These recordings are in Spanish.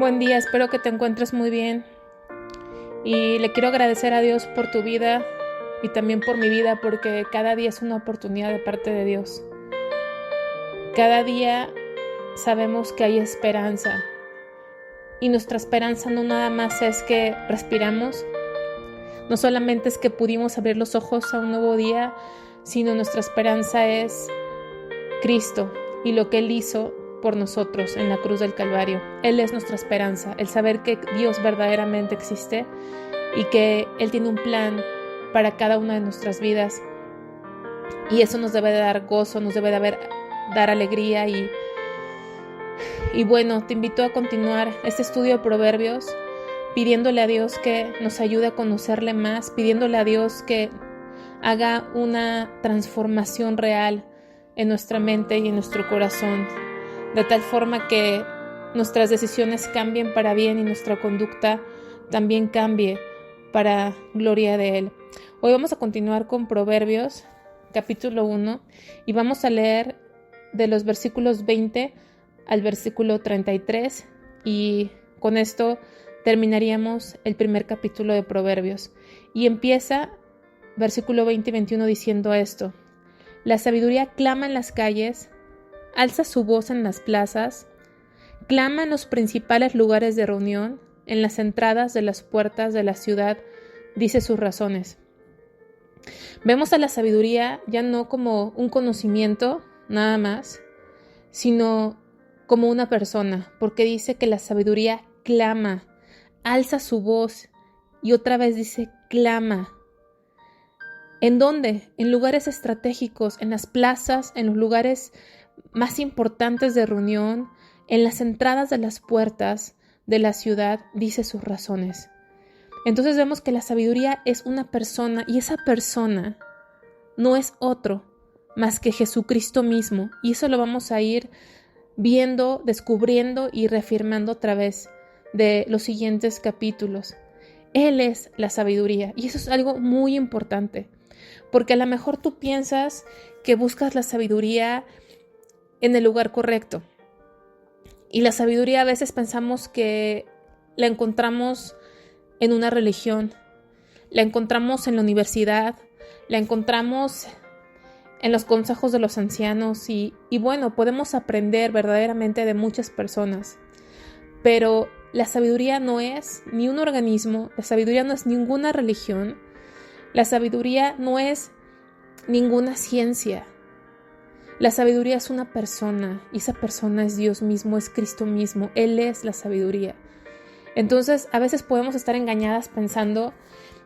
Buen día, espero que te encuentres muy bien y le quiero agradecer a Dios por tu vida y también por mi vida porque cada día es una oportunidad de parte de Dios. Cada día sabemos que hay esperanza y nuestra esperanza no nada más es que respiramos, no solamente es que pudimos abrir los ojos a un nuevo día, sino nuestra esperanza es Cristo y lo que Él hizo por nosotros en la cruz del Calvario. Él es nuestra esperanza, el saber que Dios verdaderamente existe y que Él tiene un plan para cada una de nuestras vidas. Y eso nos debe de dar gozo, nos debe de dar alegría y bueno, te invito a continuar este estudio de Proverbios pidiéndole a Dios que nos ayude a conocerle más, pidiéndole a Dios que haga una transformación real en nuestra mente y en nuestro corazón, de tal forma que nuestras decisiones cambien para bien y nuestra conducta también cambie para gloria de Él. Hoy vamos a continuar con Proverbios, capítulo 1, y vamos a leer de los versículos 20 al versículo 33, y con esto terminaríamos el primer capítulo de Proverbios. Y empieza versículo 20 y 21 diciendo esto: La sabiduría clama en las calles, alza su voz en las plazas, clama en los principales lugares de reunión, en las entradas de las puertas de la ciudad, dice sus razones. Vemos a la sabiduría ya no como un conocimiento nada más, sino como una persona, porque dice que la sabiduría clama, alza su voz y otra vez dice clama. ¿En dónde? En lugares estratégicos, en las plazas, en los lugares más importantes de reunión, en las entradas de las puertas de la ciudad, dice sus razones. Entonces vemos que la sabiduría es una persona y esa persona no es otro más que Jesucristo mismo, y eso lo vamos a ir viendo, descubriendo y reafirmando a través de los siguientes capítulos. Él es la sabiduría y eso es algo muy importante, porque a lo mejor tú piensas que buscas la sabiduría en el lugar correcto, y la sabiduría a veces pensamos que la encontramos en una religión, la encontramos en la universidad, la encontramos en los consejos de los ancianos y bueno, podemos aprender verdaderamente de muchas personas, pero la sabiduría no es ni un organismo, la sabiduría no es ninguna religión, la sabiduría no es ninguna ciencia. La sabiduría es una persona y esa persona es Dios mismo, es Cristo mismo. Él es la sabiduría. Entonces, a veces podemos estar engañadas pensando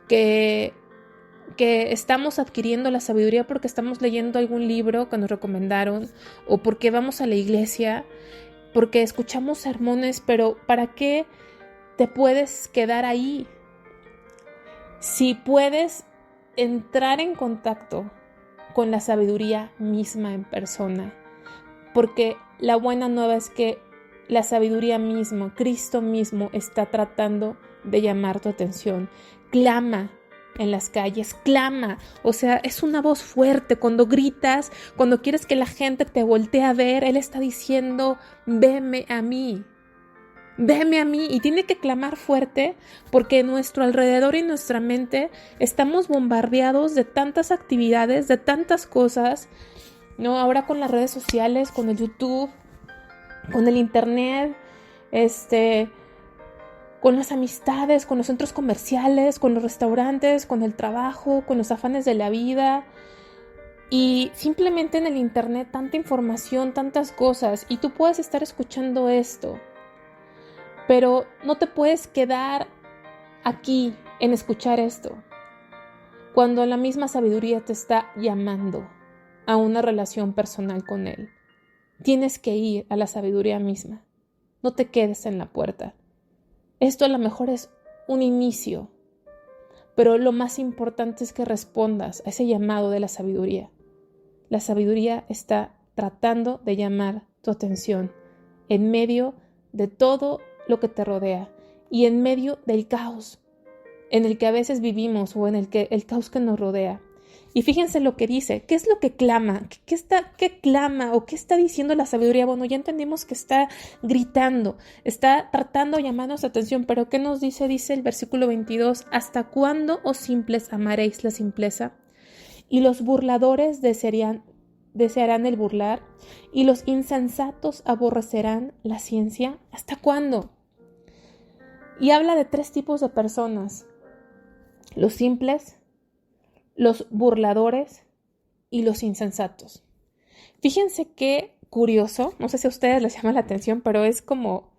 que estamos adquiriendo la sabiduría porque estamos leyendo algún libro que nos recomendaron o porque vamos a la iglesia, porque escuchamos sermones, pero ¿para qué te puedes quedar ahí? Si puedes entrar en contacto con la sabiduría misma en persona, porque la buena nueva es que la sabiduría misma, Cristo mismo, está tratando de llamar tu atención. Clama en las calles, clama, o sea, es una voz fuerte. Cuando gritas, cuando quieres que la gente te voltee a ver, Él está diciendo, veme a mí, y tiene que clamar fuerte porque en nuestro alrededor y en nuestra mente estamos bombardeados de tantas actividades, de tantas cosas, ¿no? Ahora con las redes sociales, con el YouTube, con el internet, con las amistades, con los centros comerciales, con los restaurantes, con el trabajo, con los afanes de la vida. Y simplemente en el internet tanta información, tantas cosas, y tú puedes estar escuchando esto, pero no te puedes quedar aquí en escuchar esto, cuando la misma sabiduría te está llamando a una relación personal con Él. Tienes que ir a la sabiduría misma. No te quedes en la puerta. Esto a lo mejor es un inicio, pero lo más importante es que respondas a ese llamado de la sabiduría. La sabiduría está tratando de llamar tu atención en medio de todo lo que te rodea y en medio del caos en el que a veces vivimos o en el caos que nos rodea. Y fíjense lo que dice. ¿Qué es lo que clama? ¿Qué clama o qué está diciendo la sabiduría? Bueno, ya entendimos que está gritando, está tratando de llamarnos nuestra atención, pero ¿qué nos dice? Dice el versículo 22, ¿hasta cuándo, oh simples, amaréis la simpleza? Y los burladores desearán el burlar, y los insensatos aborrecerán la ciencia. ¿Hasta cuándo? Y habla de 3 tipos de personas: los simples, los burladores y los insensatos. Fíjense qué curioso, no sé si a ustedes les llama la atención, pero es como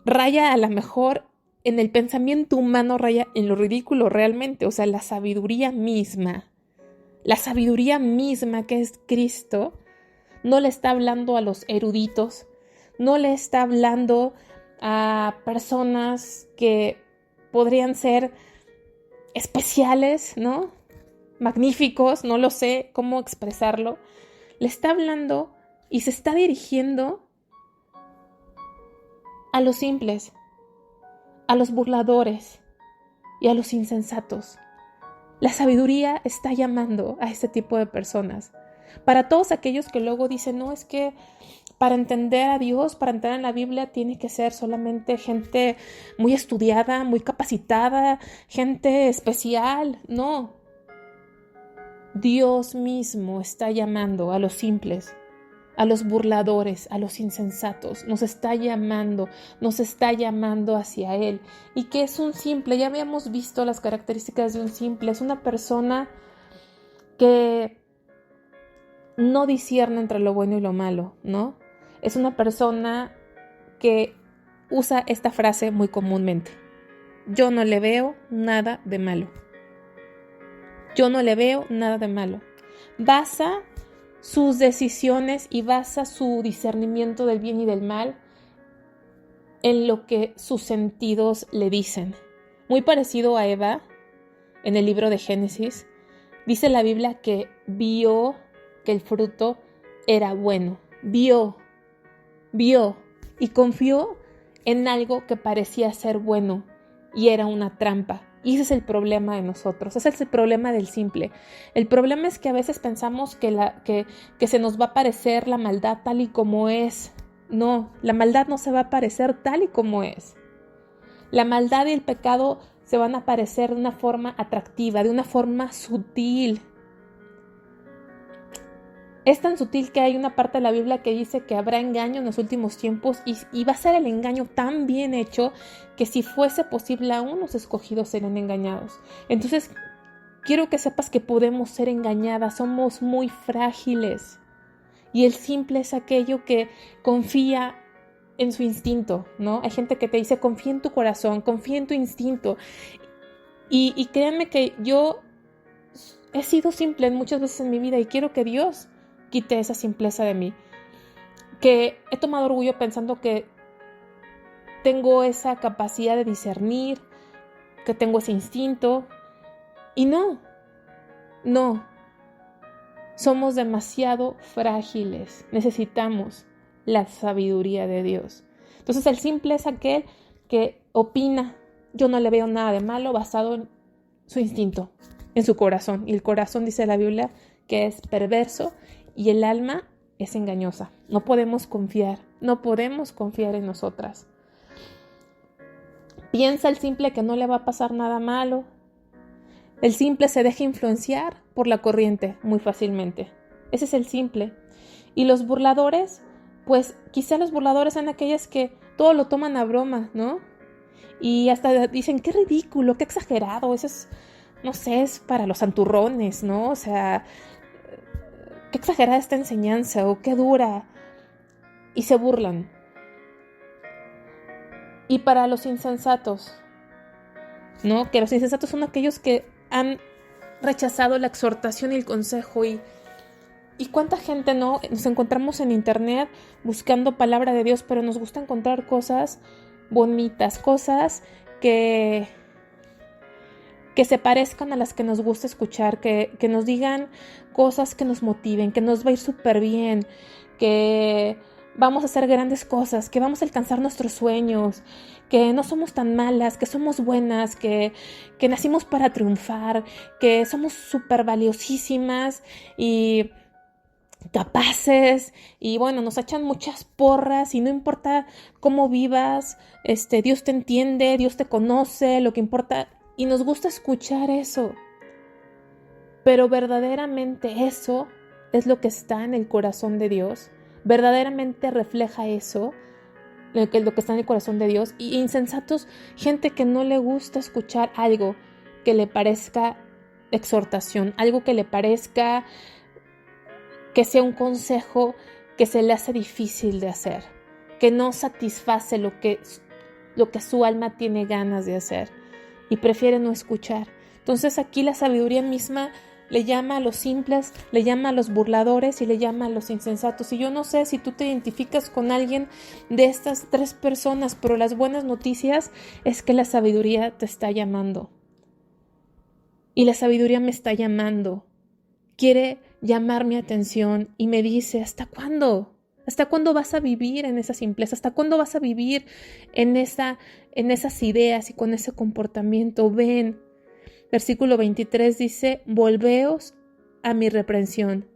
raya a lo mejor en el pensamiento humano, raya en lo ridículo realmente. O sea, la sabiduría misma que es Cristo, no le está hablando a los eruditos, no le está hablando a personas que podrían ser especiales, ¿no? Magníficos, no lo sé cómo expresarlo. Le está hablando y se está dirigiendo a los simples, a los burladores y a los insensatos. La sabiduría está llamando a este tipo de personas. Para todos aquellos que luego dicen, no, es que para entender a Dios, para entrar en la Biblia, tiene que ser solamente gente muy estudiada, muy capacitada, gente especial. No. Dios mismo está llamando a los simples, a los burladores, a los insensatos. Nos está llamando hacia Él. ¿Y qué es un simple? Ya habíamos visto las características de un simple. Es una persona que no discierne entre lo bueno y lo malo, ¿no? Es una persona que usa esta frase muy comúnmente: yo no le veo nada de malo. Yo no le veo nada de malo. Basa sus decisiones y basa su discernimiento del bien y del mal en lo que sus sentidos le dicen. Muy parecido a Eva, en el libro de Génesis, dice la Biblia que vio que el fruto era bueno. Vio y confió en algo que parecía ser bueno y era una trampa. Y ese es el problema de nosotros, ese es el problema del simple. El problema es que a veces pensamos que se nos va a parecer la maldad tal y como es. No, la maldad no se va a parecer tal y como es. La maldad y el pecado se van a parecer de una forma atractiva, de una forma sutil. Es tan sutil que hay una parte de la Biblia que dice que habrá engaño en los últimos tiempos y va a ser el engaño tan bien hecho que si fuese posible aún los escogidos serían engañados. Entonces, quiero que sepas que podemos ser engañadas, somos muy frágiles. Y el simple es aquello que confía en su instinto, ¿no? Hay gente que te dice, confía en tu corazón, confía en tu instinto. Y créanme que yo he sido simple muchas veces en mi vida y quiero que Dios quite esa simpleza de mí. Que he tomado orgullo pensando que tengo esa capacidad de discernir, que tengo ese instinto. Y no. Somos demasiado frágiles. Necesitamos la sabiduría de Dios. Entonces el simple es aquel que opina, yo no le veo nada de malo, basado en su instinto, en su corazón. Y el corazón, dice la Biblia, que es perverso y el alma es engañosa. No podemos confiar en nosotras. Piensa el simple que no le va a pasar nada malo. El simple se deja influenciar por la corriente muy fácilmente. Ese es el simple. Y los burladores, pues quizá los burladores son aquellas que todo lo toman a broma, ¿no? Y hasta dicen, qué ridículo, qué exagerado, eso es, no sé, es para los santurrones, ¿no? O sea, qué exagerada esta enseñanza o qué dura. Y se burlan. Y para los insensatos, ¿no? Que los insensatos son aquellos que han rechazado la exhortación y el consejo. Y cuánta gente, ¿no? Nos encontramos en internet buscando palabra de Dios, pero nos gusta encontrar cosas bonitas, cosas que se parezcan a las que nos gusta escuchar, que nos digan cosas que nos motiven, que nos va a ir súper bien, que vamos a hacer grandes cosas, que vamos a alcanzar nuestros sueños, que no somos tan malas, que somos buenas, que nacimos para triunfar, que somos súper valiosísimas y capaces, y bueno, nos echan muchas porras y no importa cómo vivas, Dios te entiende, Dios te conoce, lo que importa, y nos gusta escuchar eso. Pero verdaderamente eso es lo que está en el corazón de Dios. Verdaderamente refleja eso, lo que está en el corazón de Dios. Y insensatos, gente que no le gusta escuchar algo que le parezca exhortación, algo que le parezca que sea un consejo que se le hace difícil de hacer, que no satisface lo que su alma tiene ganas de hacer y prefiere no escuchar. Entonces aquí la sabiduría misma le llama a los simples, le llama a los burladores y le llama a los insensatos. Y yo no sé si tú te identificas con alguien de estas tres personas, pero las buenas noticias es que la sabiduría te está llamando. Y la sabiduría me está llamando. Quiere llamar mi atención y me dice, ¿hasta cuándo? ¿Hasta cuándo vas a vivir en esa simpleza? ¿Hasta cuándo vas a vivir en esas ideas y con ese comportamiento? Ven. Versículo 23 dice, volveos a mi reprensión.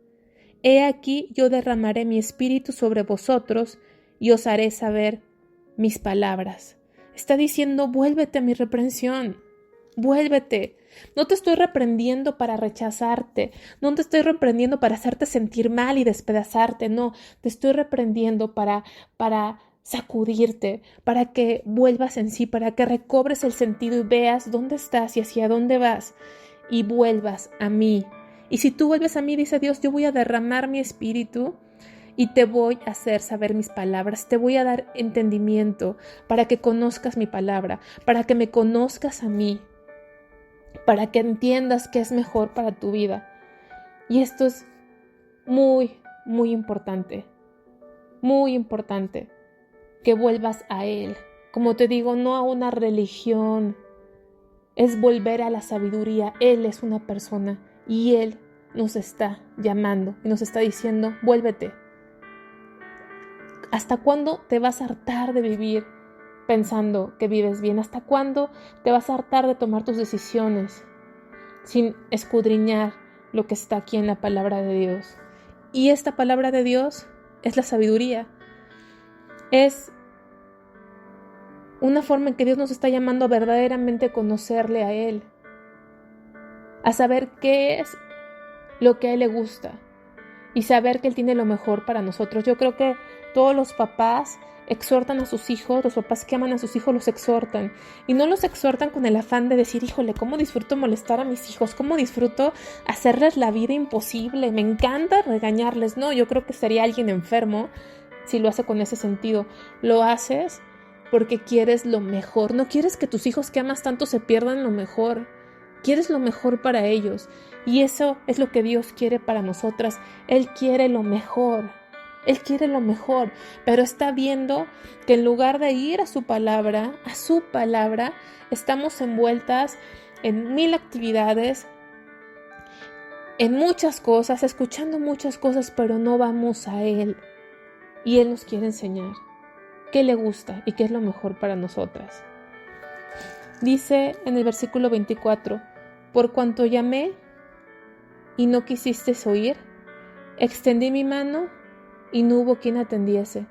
He aquí yo derramaré mi espíritu sobre vosotros y os haré saber mis palabras. Está diciendo, vuélvete a mi reprensión. Vuélvete. No te estoy reprendiendo para rechazarte, no te estoy reprendiendo para hacerte sentir mal y despedazarte, no, te estoy reprendiendo para sacudirte, para que vuelvas en sí, para que recobres el sentido y veas dónde estás y hacia dónde vas y vuelvas a mí. Y si tú vuelves a mí, dice Dios, yo voy a derramar mi espíritu y te voy a hacer saber mis palabras, te voy a dar entendimiento para que conozcas mi palabra, para que me conozcas a mí, para que entiendas qué es mejor para tu vida. Y esto es muy, muy importante, que vuelvas a Él. Como te digo, no a una religión, es volver a la sabiduría. Él es una persona y Él nos está llamando y nos está diciendo, vuélvete. ¿Hasta cuándo te vas a hartar de vivir pensando que vives bien? ¿Hasta cuándo te vas a hartar de tomar tus decisiones sin escudriñar lo que está aquí en la palabra de Dios? Y esta palabra de Dios es la sabiduría. Es una forma en que Dios nos está llamando a verdaderamente conocerle a Él, a saber qué es lo que a Él le gusta y saber que Él tiene lo mejor para nosotros. Yo creo que todos los papás exhortan a sus hijos, los papás que aman a sus hijos los exhortan y no los exhortan con el afán de decir, híjole, cómo disfruto molestar a mis hijos, cómo disfruto hacerles la vida imposible, me encanta regañarles. No, yo creo que sería alguien enfermo si lo hace con ese sentido. Lo haces porque quieres lo mejor, no quieres que tus hijos que amas tanto se pierdan lo mejor, quieres lo mejor para ellos y eso es lo que Dios quiere para nosotras. Él quiere lo mejor. Él quiere lo mejor, pero está viendo que en lugar de ir a su palabra, estamos envueltas en 1000 actividades, en muchas cosas, escuchando muchas cosas, pero no vamos a Él. Y Él nos quiere enseñar qué le gusta y qué es lo mejor para nosotras. Dice en el versículo 24, por cuanto llamé y no quisisteis oír, extendí mi mano y no hubo quien atendiese,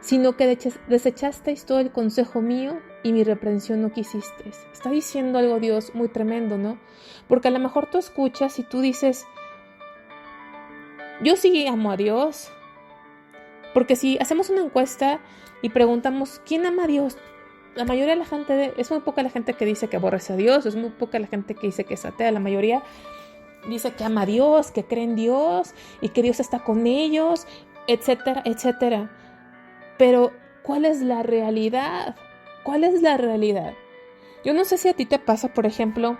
sino que desechasteis todo el consejo mío y mi reprensión no quisisteis. Está diciendo algo Dios muy tremendo, ¿no? Porque a lo mejor tú escuchas y tú dices, yo sí amo a Dios. Porque si hacemos una encuesta y preguntamos, ¿quién ama a Dios? La mayoría de la gente, es muy poca la gente que dice que aborrece a Dios, es muy poca la gente que dice que es atea, la mayoría dice que ama a Dios, que cree en Dios y que Dios está con ellos, etcétera, etcétera. Pero, ¿cuál es la realidad? ¿Cuál es la realidad? Yo no sé si a ti te pasa, por ejemplo,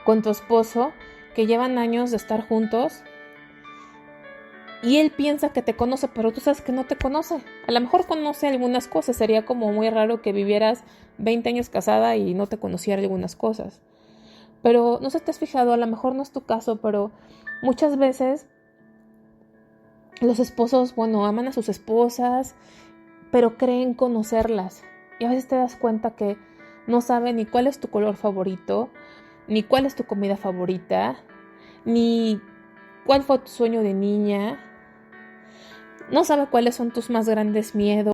con tu esposo, que llevan años de estar juntos y él piensa que te conoce, pero tú sabes que no te conoce. A lo mejor conoce algunas cosas, sería como muy raro que vivieras 20 años casada y no te conociera algunas cosas. Pero no sé si te has fijado, a lo mejor no es tu caso, pero muchas veces Los esposos, bueno, aman a sus esposas, pero creen conocerlas. Y a veces te das cuenta que no saben ni cuál es tu color favorito, ni cuál es tu comida favorita, ni cuál fue tu sueño de niña. No sabe cuáles son tus más grandes miedos.